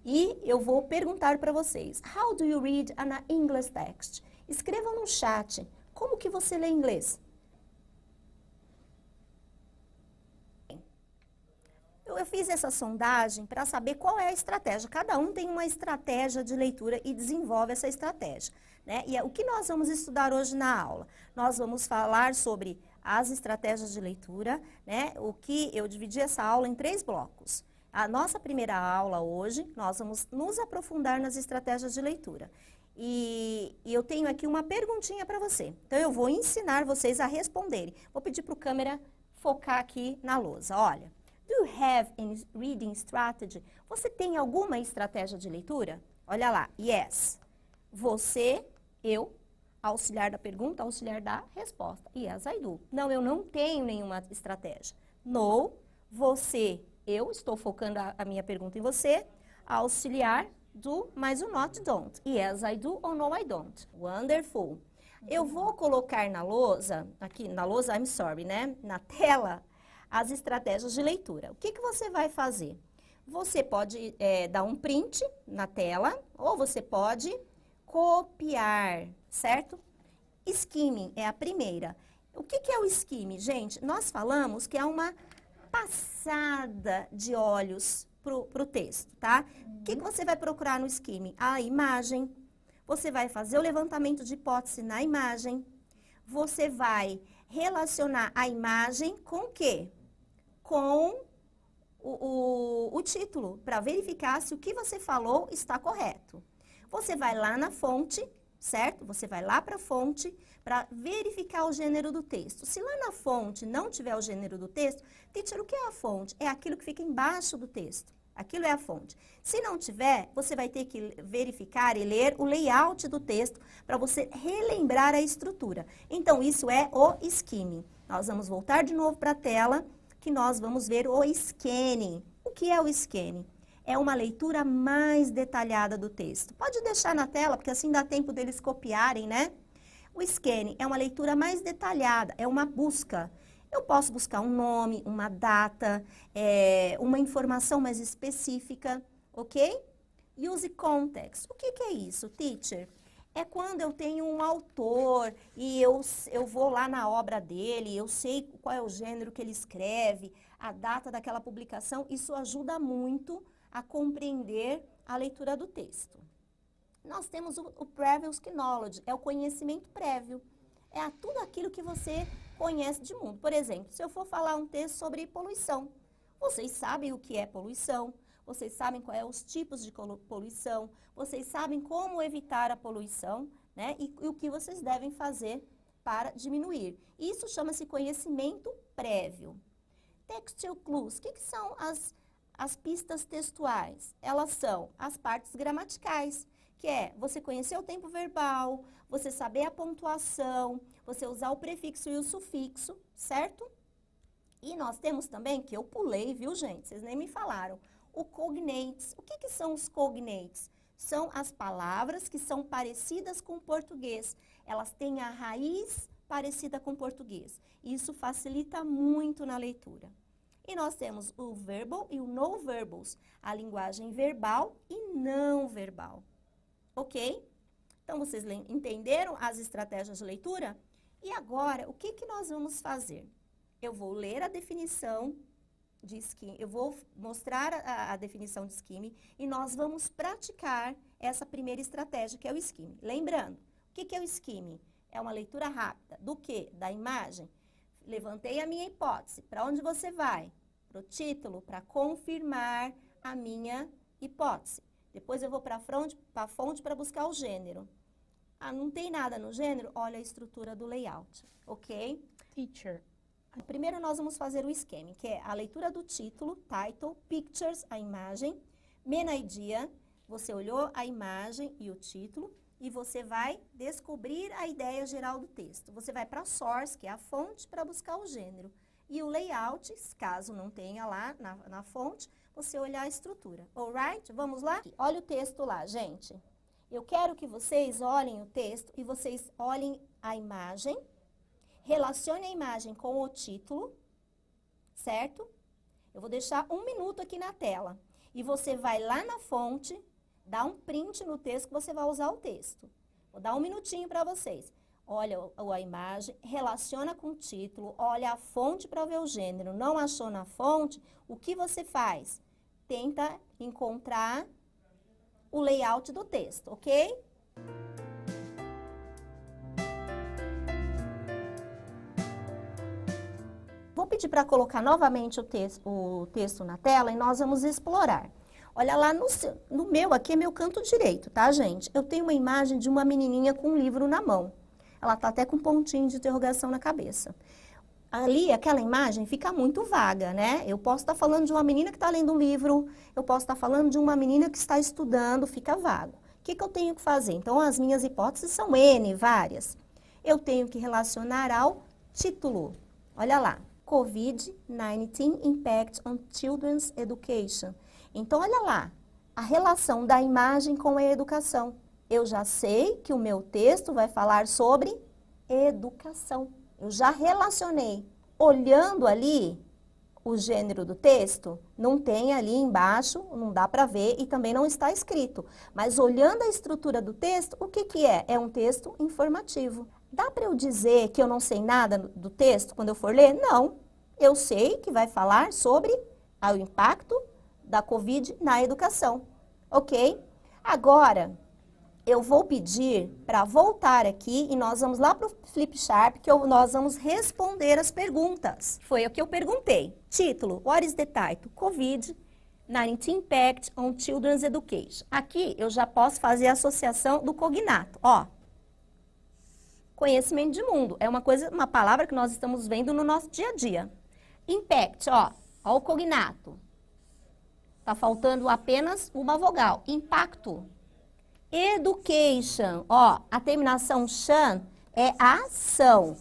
E eu vou perguntar para vocês, how do you read an English text? Escrevam no chat, como que você lê inglês? Eu fiz essa sondagem para saber qual é a estratégia. Cada um tem uma estratégia de leitura e desenvolve essa estratégia, né? E o que nós vamos estudar hoje na aula? Nós vamos falar sobre as estratégias de leitura, né? O que eu dividi essa aula em 3 blocos. A nossa primeira aula hoje, nós vamos nos aprofundar nas estratégias de leitura. E eu tenho aqui uma perguntinha para você. Então, eu vou ensinar vocês a responderem. Vou pedir para o câmera focar aqui na lousa. Olha. Do you have any reading strategy? Você tem alguma estratégia de leitura? Olha lá, yes. Você, eu, auxiliar da pergunta, auxiliar da resposta. Yes, I do. Não, eu não tenho nenhuma estratégia. No, você, eu, estou focando a minha pergunta em você, auxiliar do mais o not, don't. Yes, I do ou no, I don't. Wonderful. Eu vou colocar na lousa, aqui na lousa, I'm sorry, né? Na tela, as estratégias de leitura. O que você vai fazer? Você pode dar um print na tela, ou você pode copiar, certo? Skimming é a primeira. O que é o skimming? Gente, nós falamos que é uma passada de olhos pro texto, tá? O que você vai procurar no skimming? A imagem. Você vai fazer o levantamento de hipótese na imagem. Você vai relacionar a imagem com o quê? Com o título, para verificar se o que você falou está correto. Você vai lá na fonte, certo? Você vai lá para a fonte para verificar o gênero do texto. Se lá na fonte não tiver o gênero do texto, teacher, o que é a fonte? É aquilo que fica embaixo do texto. Aquilo é a fonte. Se não tiver, você vai ter que verificar e ler o layout do texto para você relembrar a estrutura. Então, isso é o skimming. Nós vamos voltar de novo para a tela, que nós vamos ver o scanning. O que é o scanning? É uma leitura mais detalhada do texto. Pode deixar na tela, porque assim dá tempo deles copiarem, né? O scanning é uma leitura mais detalhada, é uma busca. Eu posso buscar um nome, uma data, uma informação mais específica, ok? Use context. O que é isso, teacher? É quando eu tenho um autor e eu vou lá na obra dele, eu sei qual é o gênero que ele escreve, a data daquela publicação, isso ajuda muito a compreender a leitura do texto. Nós temos o previous knowledge, é o conhecimento prévio, é tudo aquilo que você conhece de mundo. Por exemplo, se eu for falar um texto sobre poluição, vocês sabem o que é poluição, vocês sabem quais são os tipos de poluição, vocês sabem como evitar a poluição, né? E o que vocês devem fazer para diminuir. Isso chama-se conhecimento prévio. Textual clues, o que são as pistas textuais? Elas são as partes gramaticais, que é você conhecer o tempo verbal, você saber a pontuação, você usar o prefixo e o sufixo, certo? E nós temos também, que eu pulei, viu, gente? Vocês nem me falaram. O cognates. O que são os cognates? São as palavras que são parecidas com o português. Elas têm a raiz parecida com o português. Isso facilita muito na leitura. E nós temos o verbal e o non-verbals, a linguagem verbal e não verbal. Ok? Então, vocês entenderam as estratégias de leitura? E agora, o que nós vamos fazer? Eu vou ler a definição de skimming, eu vou mostrar a definição de skimming e nós vamos praticar essa primeira estratégia, que é o skimming. Lembrando, o que é o skimming? É uma leitura rápida. Do quê? Da imagem. Levantei a minha hipótese. Para onde você vai? Para o título, para confirmar a minha hipótese. Depois eu vou para a fonte para buscar o gênero. Ah, não tem nada no gênero? Olha a estrutura do layout, ok? Teacher. Primeiro nós vamos fazer o skimming, que é a leitura do título, title, pictures, a imagem, main idea, você olhou a imagem e o título, e você vai descobrir a ideia geral do texto. Você vai para a source, que é a fonte, para buscar o gênero. E o layout, caso não tenha lá na fonte, você olhar a estrutura. Alright? Vamos lá? Olha o texto lá, gente. Eu quero que vocês olhem o texto e vocês olhem a imagem, relacione a imagem com o título, certo? Eu vou deixar 1 minuto aqui na tela. E você vai lá na fonte, dá um print no texto que você vai usar o texto. Vou dar um minutinho para vocês. Olha a imagem, relaciona com o título, olha a fonte para ver o gênero. Não achou na fonte? O que você faz? Tenta encontrar o layout do texto, ok? Vou pedir para colocar novamente o texto na tela e nós vamos explorar. Olha lá, no meu, aqui é meu canto direito, tá, gente? Eu tenho uma imagem de uma menininha com um livro na mão. Ela tá até com um pontinho de interrogação na cabeça. Ali, aquela imagem fica muito vaga, né? Eu posso estar falando de uma menina que está lendo um livro, eu posso estar falando de uma menina que está estudando, fica vago. O que eu tenho que fazer? Então, as minhas hipóteses são N, várias. Eu tenho que relacionar ao título. Olha lá. COVID-19 Impact on Children's Education. Então, olha lá, a relação da imagem com a educação. Eu já sei que o meu texto vai falar sobre educação. Eu já relacionei. Olhando ali o gênero do texto, não tem ali embaixo, não dá para ver e também não está escrito. Mas olhando a estrutura do texto, o que que é? É um texto informativo. Dá para eu dizer que eu não sei nada do texto quando eu for ler? Não. Eu sei que vai falar sobre o impacto da Covid na educação, ok? Agora, eu vou pedir para voltar aqui e nós vamos lá para o Flipchart, que nós vamos responder as perguntas. Foi o que eu perguntei. Título, what is the title? COVID-19 Impact on Children's Education. Aqui eu já posso fazer a associação do cognato, ó. Conhecimento de mundo, é uma palavra que nós estamos vendo no nosso dia a dia. Impact, ó o cognato. Tá faltando apenas uma vogal. Impacto. Education, ó, a terminação chan é ação.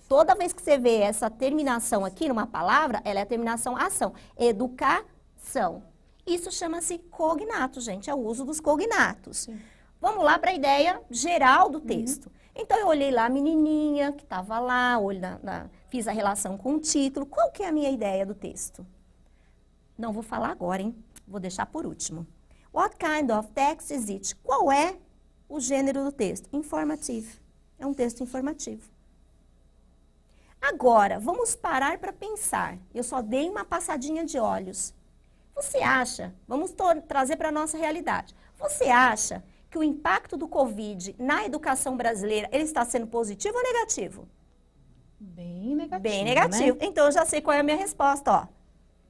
Toda vez que você vê essa terminação aqui numa palavra, ela é a terminação ação. Educação. Isso chama-se cognato, gente, é o uso dos cognatos. Sim. Vamos lá para a ideia geral do texto. Então, eu olhei lá a menininha que estava lá, fiz a relação com o título. Qual que é a minha ideia do texto? Não vou falar agora, hein? Vou deixar por último. What kind of text is it? Qual é o gênero do texto? Informative. É um texto informativo. Agora, vamos parar para pensar. Eu só dei uma passadinha de olhos. Você acha, vamos trazer para a nossa realidade, você acha que o impacto do Covid na educação brasileira, ele está sendo positivo ou negativo? Bem negativo, Bem negativo. Né? Então, eu já sei qual é a minha resposta, ó.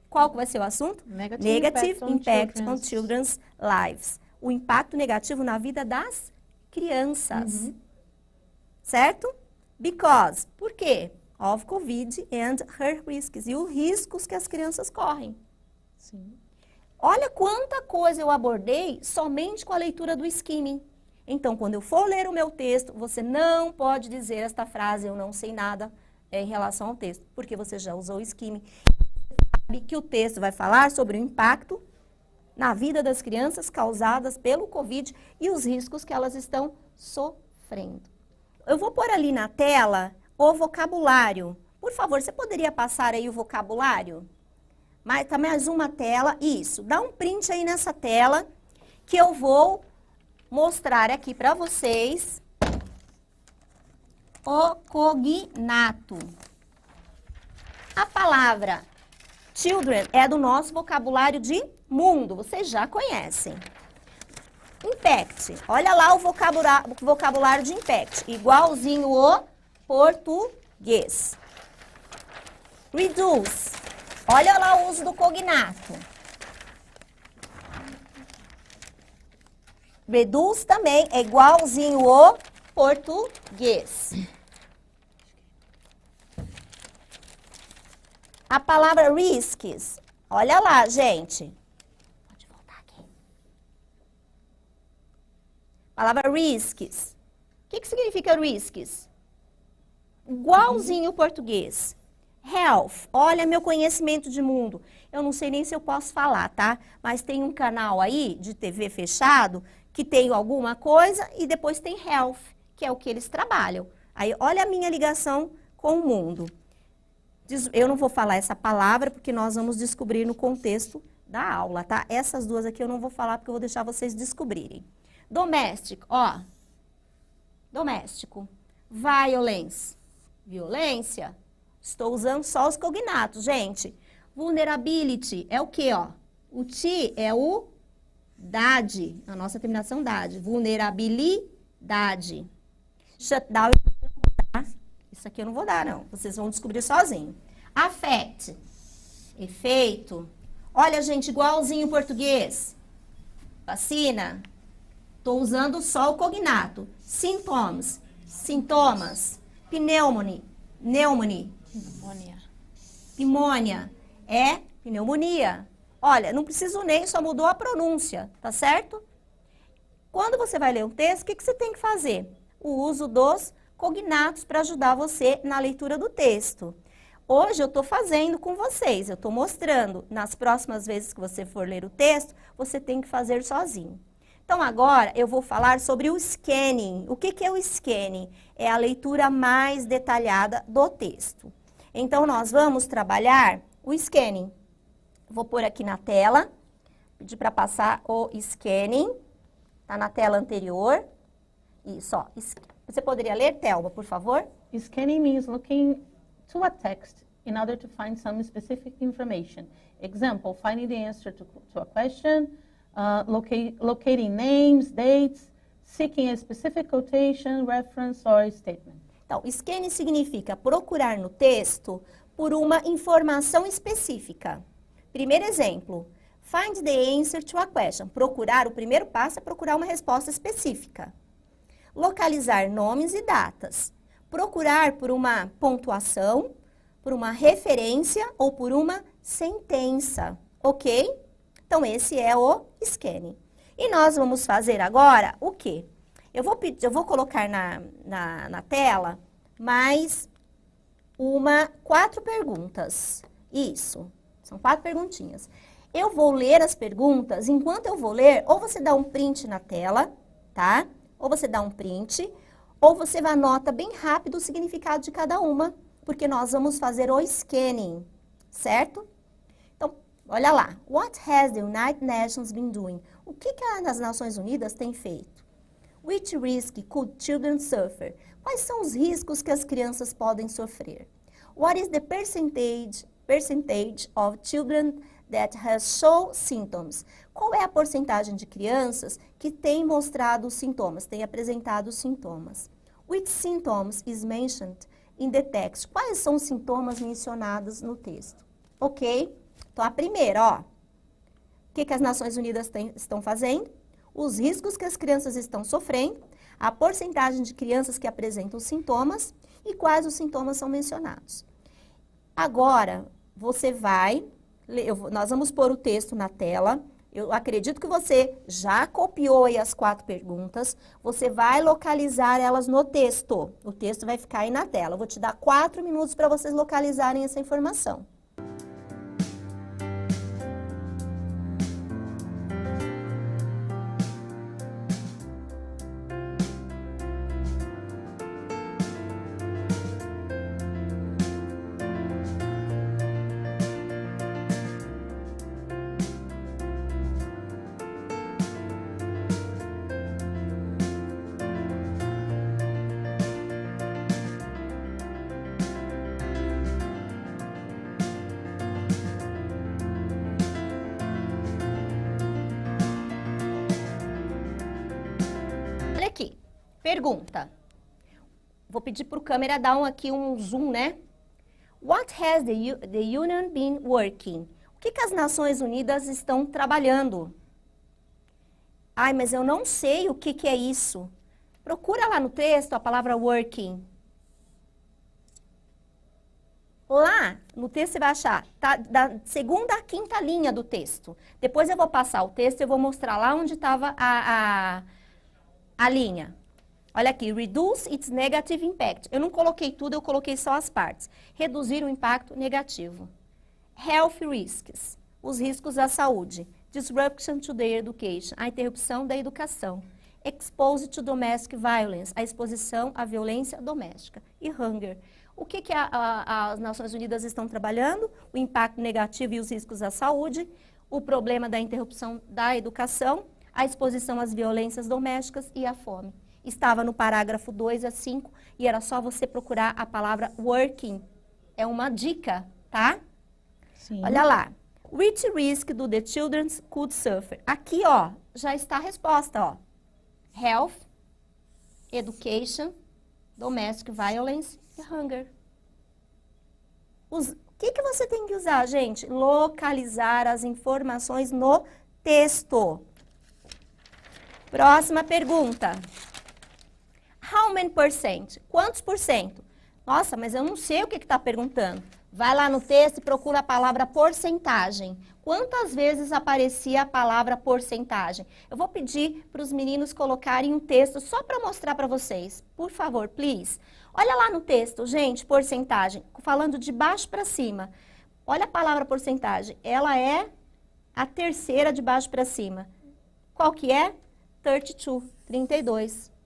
Qual que vai ser o assunto? Negative impact on children's lives. O impacto negativo na vida das crianças. Certo? Because. Por quê? Of Covid and her risks. E os riscos que as crianças correm. Sim. Olha quanta coisa eu abordei somente com a leitura do skimming. Então, quando eu for ler o meu texto, você não pode dizer esta frase, eu não sei nada em relação ao texto, porque você já usou o skimming. Sabe que o texto vai falar sobre o impacto na vida das crianças causadas pelo Covid e os riscos que elas estão sofrendo. Eu vou pôr ali na tela o vocabulário. Por favor, você poderia passar aí o vocabulário? Tá mais uma tela, isso. Dá um print aí nessa tela que eu vou mostrar aqui para vocês o cognato. A palavra children é do nosso vocabulário de mundo, vocês já conhecem. Impact, olha lá o vocabulário de impact, igualzinho o português. Reduce. Olha lá o uso do cognato. Reduce também é igualzinho o português. A palavra risks, olha lá, gente. Pode voltar aqui. Palavra risks. O que significa risks? Igualzinho o português. Health, olha meu conhecimento de mundo. Eu não sei nem se eu posso falar, tá? Mas tem um canal aí de TV fechado que tem alguma coisa e depois tem health, que é o que eles trabalham. Aí olha a minha ligação com o mundo. Eu não vou falar essa palavra porque nós vamos descobrir no contexto da aula, tá? Essas duas aqui eu não vou falar porque eu vou deixar vocês descobrirem. Doméstico, ó. Doméstico. Violence. Violência. Estou usando só os cognatos, gente. Vulnerability é o quê, ó? O ti é o dade, a nossa terminação dade. Vulnerabilidade. Shutdown, isso aqui eu não vou dar, não. Vocês vão descobrir sozinho. Affect, efeito. Olha, gente, igualzinho o português. Vacina. Estou usando só o cognato. Symptoms, sintomas. Pneumonia, pneumonia. Pneumonia é pneumonia. Olha, não preciso nem, só mudou a pronúncia, tá certo? Quando você vai ler um texto, o que você tem que fazer? O uso dos cognatos para ajudar você na leitura do texto. Hoje eu estou fazendo com vocês, eu estou mostrando. Nas próximas vezes que você for ler o texto, você tem que fazer sozinho. Então agora eu vou falar sobre o scanning. O que é o scanning? É a leitura mais detalhada do texto. Então nós vamos trabalhar o scanning. Vou pôr aqui na tela, pedir para passar o scanning. Está na tela anterior. Isso, ó. Você poderia ler, Thelma, por favor? Scanning means looking to a text in order to find some specific information. Example, finding the answer to a question, locating names, dates, seeking a specific quotation, reference or statement. Então, scanning significa procurar no texto por uma informação específica. Primeiro exemplo, find the answer to a question. Procurar, o primeiro passo é procurar uma resposta específica. Localizar nomes e datas. Procurar por uma pontuação, por uma referência ou por uma sentença, ok? Então, esse é o scanning. E nós vamos fazer agora o quê? Eu vou colocar na tela mais 4 perguntas. Isso, são 4 perguntinhas. Eu vou ler as perguntas, enquanto eu vou ler, ou você dá um print na tela, tá? Ou você dá um print, ou você anota bem rápido o significado de cada uma, porque nós vamos fazer o scanning, certo? Então, olha lá. What has the United Nations been doing? O que as Nações Unidas têm feito? Which risk could children suffer? Quais são os riscos que as crianças podem sofrer? What is the percentage of children that has shown symptoms? Qual é a porcentagem de crianças que têm mostrado sintomas, têm apresentado sintomas? Which symptoms is mentioned in the text? Quais são os sintomas mencionados no texto? Ok? Então, a primeira, ó. O que as Nações Unidas estão fazendo? Os riscos que as crianças estão sofrendo, a porcentagem de crianças que apresentam sintomas e quais os sintomas são mencionados. Agora, nós vamos pôr o texto na tela. Eu acredito que você já copiou aí as 4 perguntas. Você vai localizar elas no texto. O texto vai ficar aí na tela. Eu vou te dar 4 minutos para vocês localizarem essa informação. Olha aqui, pergunta. Vou pedir para o câmera dar aqui um zoom, né? What has the Union been working? O que as Nações Unidas estão trabalhando? Ai, mas eu não sei o que é isso. Procura lá no texto a palavra working. Lá no texto você vai achar, tá da 2ª à 5ª linha do texto. Depois eu vou passar o texto e eu vou mostrar lá onde estava a linha. Olha aqui, reduce its negative impact. Eu não coloquei tudo, eu coloquei só as partes. Reduzir o impacto negativo. Health risks, os riscos à saúde. Disruption to the education, a interrupção da educação. Exposed to domestic violence, a exposição à violência doméstica. E hunger. O que as Nações Unidas estão trabalhando? O impacto negativo e os riscos à saúde. o problema da interrupção da educação, a exposição às violências domésticas e a fome. Estava no parágrafo 2 a 5 e era só você procurar a palavra working. É uma dica, tá? Sim. Olha lá. Which risk do the children could suffer? Aqui, ó, já está a resposta, ó. Health, education, domestic violence e hunger. O que você tem que usar, gente? Localizar as informações no texto. Próxima pergunta. How many percent? Quantos por cento? Nossa, mas eu não sei o que está perguntando. Vai lá no texto e procura a palavra porcentagem. Quantas vezes aparecia a palavra porcentagem? Eu vou pedir para os meninos colocarem um texto só para mostrar para vocês. Por favor, please. Olha lá no texto, gente, porcentagem. Falando de baixo para cima. Olha a palavra porcentagem. Ela é a terceira de baixo para cima. Qual que é? 32, 32.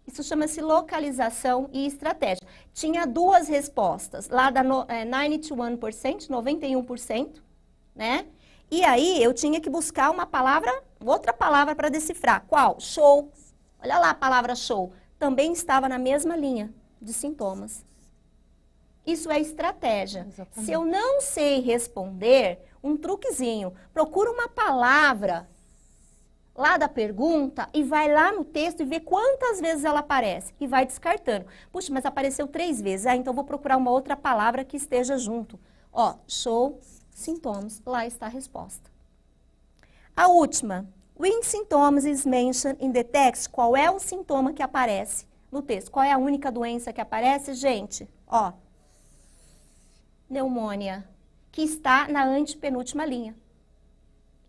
Isso chama-se localização e estratégia. Tinha duas respostas, lá da 91%, 91%, né? E aí eu tinha que buscar uma palavra, outra palavra para decifrar. Qual? Show. Olha lá a palavra show. Também estava na mesma linha de sintomas. Isso é estratégia. Exatamente. Se eu não sei responder, um truquezinho, procura uma palavra lá da pergunta e vai lá no texto e vê quantas vezes ela aparece. E vai descartando. Puxa, mas apareceu 3 vezes. Ah, então vou procurar uma outra palavra que esteja junto. Ó, show, sintomas. Lá está a resposta. A última. When symptoms is mentioned in the text. Qual é o sintoma que aparece no texto? Qual é a única doença que aparece, gente? Ó, pneumonia, que está na antepenúltima linha.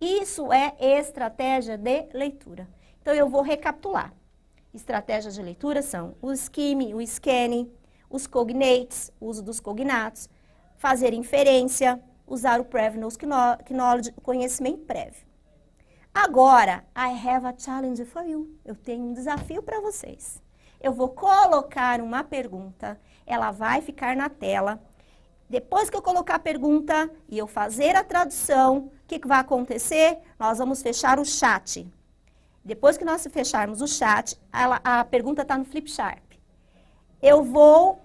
Isso é estratégia de leitura. Então, eu vou recapitular. Estratégias de leitura são o skimming, o scanning, os cognates, o uso dos cognatos, fazer inferência, usar o previous knowledge, o conhecimento prévio. Agora, I have a challenge for you. Eu tenho um desafio para vocês. Eu vou colocar uma pergunta, ela vai ficar na tela. Depois que eu colocar a pergunta e eu fazer a tradução, o que vai acontecer? Nós vamos fechar o chat. Depois que nós fecharmos o chat, a pergunta está no Flipchart. Eu vou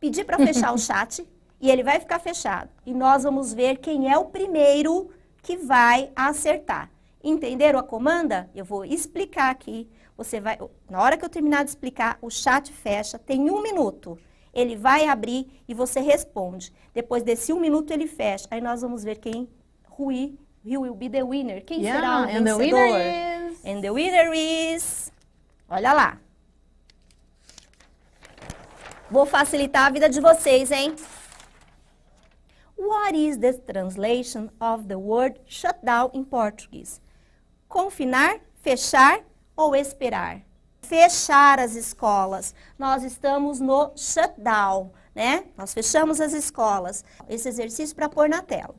pedir para fechar o chat e ele vai ficar fechado. E nós vamos ver quem é o primeiro que vai acertar. Entenderam a comanda? Eu vou explicar aqui. Você vai, na hora que eu terminar de explicar, o chat fecha, tem 1 minuto. Ele vai abrir e você responde. Depois desse 1 minuto ele fecha. Aí nós vamos ver quem will be the winner. Quem será o vencedor? And the winner is... Olha lá. Vou facilitar a vida de vocês, hein? What is the translation of the word shutdown in Portuguese? Confinar, fechar ou esperar? Fechar as escolas. Nós estamos no shutdown, né? Nós fechamos as escolas. Esse exercício para pôr na tela.